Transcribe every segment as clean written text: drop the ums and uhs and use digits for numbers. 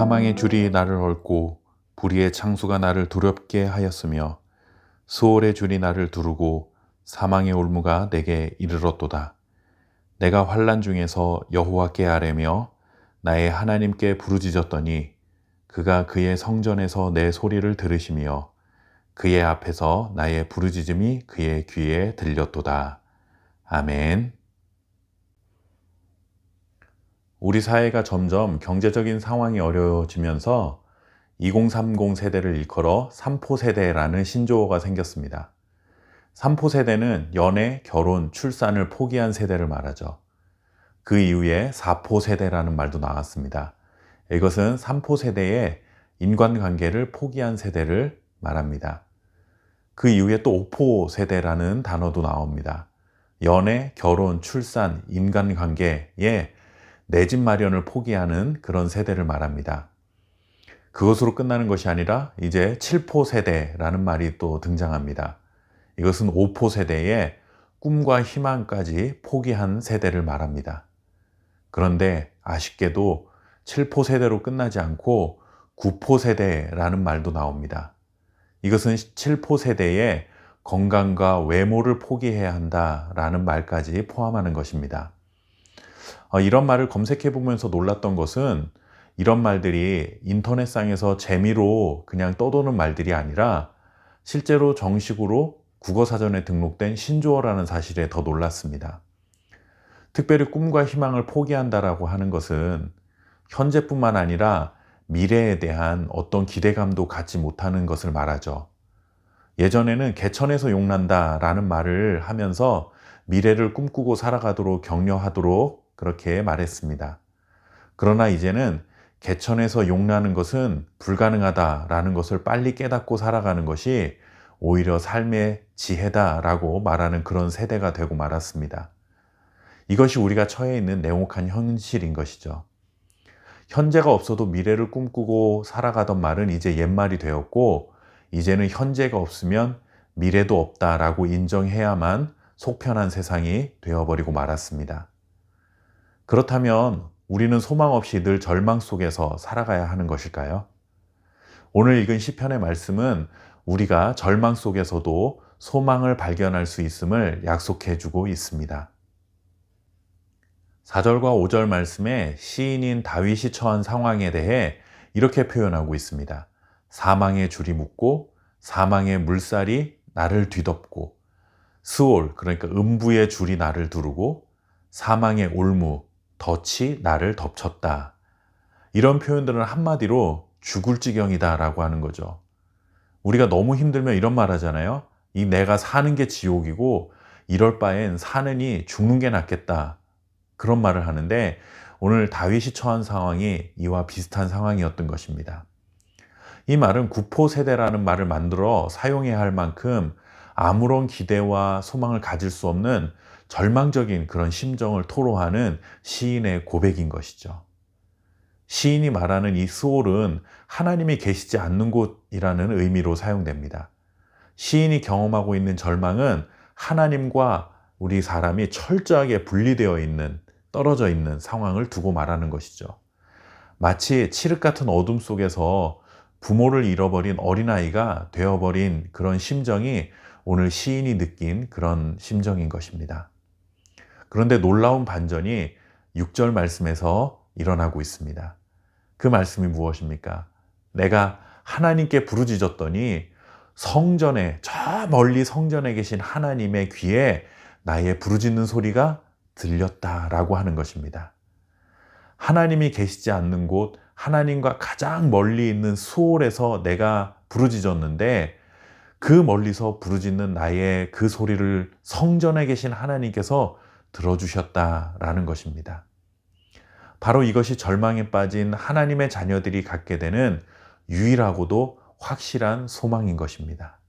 사망의 줄이 나를 얽고 불의의 창수가 나를 두렵게 하였으며 수월의 줄이 나를 두르고 사망의 올무가 내게 이르렀도다. 내가 환난 중에서 여호와께 아뢰며 나의 하나님께 부르짖었더니 그가 그의 성전에서 내 소리를 들으시며 그의 앞에서 나의 부르짖음이 그의 귀에 들렸도다. 아멘. 우리 사회가 점점 경제적인 상황이 어려워지면서 2030 세대를 일컬어 3포 세대라는 신조어가 생겼습니다. 3포 세대는 연애, 결혼, 출산을 포기한 세대를 말하죠. 그 이후에 4포 세대라는 말도 나왔습니다. 이것은 3포 세대의 인간관계를 포기한 세대를 말합니다. 그 이후에 또 5포 세대라는 단어도 나옵니다. 연애, 결혼, 출산, 인간관계에 내 집 마련을 포기하는 그런 세대를 말합니다. 그것으로 끝나는 것이 아니라 이제 7포 세대라는 말이 또 등장합니다. 이것은 5포 세대의 꿈과 희망까지 포기한 세대를 말합니다. 그런데 아쉽게도 7포 세대로 끝나지 않고 9포 세대라는 말도 나옵니다. 이것은 7포 세대의 건강과 외모를 포기해야 한다라는 말까지 포함하는 것입니다. 이런 말을 검색해 보면서 놀랐던 것은 이런 말들이 인터넷상에서 재미로 그냥 떠도는 말들이 아니라 실제로 정식으로 국어사전에 등록된 신조어라는 사실에 더 놀랐습니다. 특별히 꿈과 희망을 포기한다라고 하는 것은 현재뿐만 아니라 미래에 대한 어떤 기대감도 갖지 못하는 것을 말하죠. 예전에는 개천에서 용난다라는 말을 하면서 미래를 꿈꾸고 살아가도록 격려하도록 그렇게 말했습니다. 그러나 이제는 개천에서 용나는 것은 불가능하다라는 것을 빨리 깨닫고 살아가는 것이 오히려 삶의 지혜다라고 말하는 그런 세대가 되고 말았습니다. 이것이 우리가 처해 있는 냉혹한 현실인 것이죠. 현재가 없어도 미래를 꿈꾸고 살아가던 말은 이제 옛말이 되었고 이제는 현재가 없으면 미래도 없다라고 인정해야만 속편한 세상이 되어버리고 말았습니다. 그렇다면 우리는 소망 없이 늘 절망 속에서 살아가야 하는 것일까요? 오늘 읽은 시편의 말씀은 우리가 절망 속에서도 소망을 발견할 수 있음을 약속해 주고 있습니다. 4절과 5절 말씀에 시인인 다윗이 처한 상황에 대해 이렇게 표현하고 있습니다. 사망의 줄이 묶고 사망의 물살이 나를 뒤덮고 스올, 그러니까 음부의 줄이 나를 두르고 사망의 올무, 덫이 나를 덮쳤다. 이런 표현들은 한마디로 죽을 지경이다 라고 하는 거죠. 우리가 너무 힘들면 이런 말 하잖아요. 이 내가 사는 게 지옥이고 이럴 바엔 사느니 죽는 게 낫겠다. 그런 말을 하는데 오늘 다윗이 처한 상황이 이와 비슷한 상황이었던 것입니다. 이 말은 구포 세대라는 말을 만들어 사용해야 할 만큼 아무런 기대와 소망을 가질 수 없는 절망적인 그런 심정을 토로하는 시인의 고백인 것이죠. 시인이 말하는 이 스올은 하나님이 계시지 않는 곳이라는 의미로 사용됩니다. 시인이 경험하고 있는 절망은 하나님과 우리 사람이 철저하게 분리되어 있는, 떨어져 있는 상황을 두고 말하는 것이죠. 마치 칠흑 같은 어둠 속에서 부모를 잃어버린 어린아이가 되어버린 그런 심정이 오늘 시인이 느낀 그런 심정인 것입니다. 그런데 놀라운 반전이 6절 말씀에서 일어나고 있습니다. 그 말씀이 무엇입니까? 내가 하나님께 부르짖었더니 성전에, 저 멀리 성전에 계신 하나님의 귀에 나의 부르짖는 소리가 들렸다라고 하는 것입니다. 하나님이 계시지 않는 곳, 하나님과 가장 멀리 있는 수월에서 내가 부르짖었는데 그 멀리서 부르짖는 나의 그 소리를 성전에 계신 하나님께서 들어주셨다라는 것입니다. 바로 이것이 절망에 빠진 하나님의 자녀들이 갖게 되는 유일하고도 확실한 소망인 것입니다.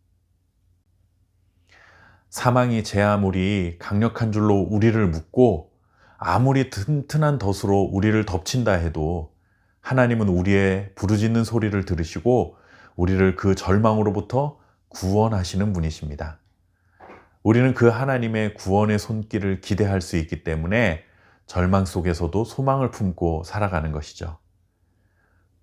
사망이 제 아무리 강력한 줄로 우리를 묶고 아무리 튼튼한 덫으로 우리를 덮친다 해도 하나님은 우리의 부르짖는 소리를 들으시고 우리를 그 절망으로부터 구원하시는 분이십니다. 우리는 그 하나님의 구원의 손길을 기대할 수 있기 때문에 절망 속에서도 소망을 품고 살아가는 것이죠.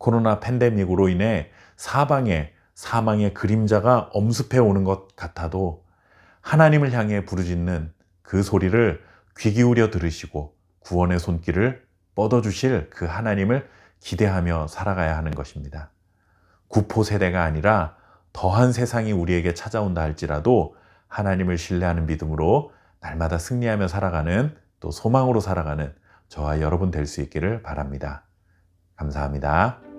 코로나 팬데믹으로 인해 사방에 사망의 그림자가 엄습해 오는 것 같아도 하나님을 향해 부르짖는 그 소리를 귀 기울여 들으시고 구원의 손길을 뻗어주실 그 하나님을 기대하며 살아가야 하는 것입니다. 구포 세대가 아니라 더한 세상이 우리에게 찾아온다 할지라도 하나님을 신뢰하는 믿음으로 날마다 승리하며 살아가는, 또 소망으로 살아가는 저와 여러분 될 수 있기를 바랍니다. 감사합니다.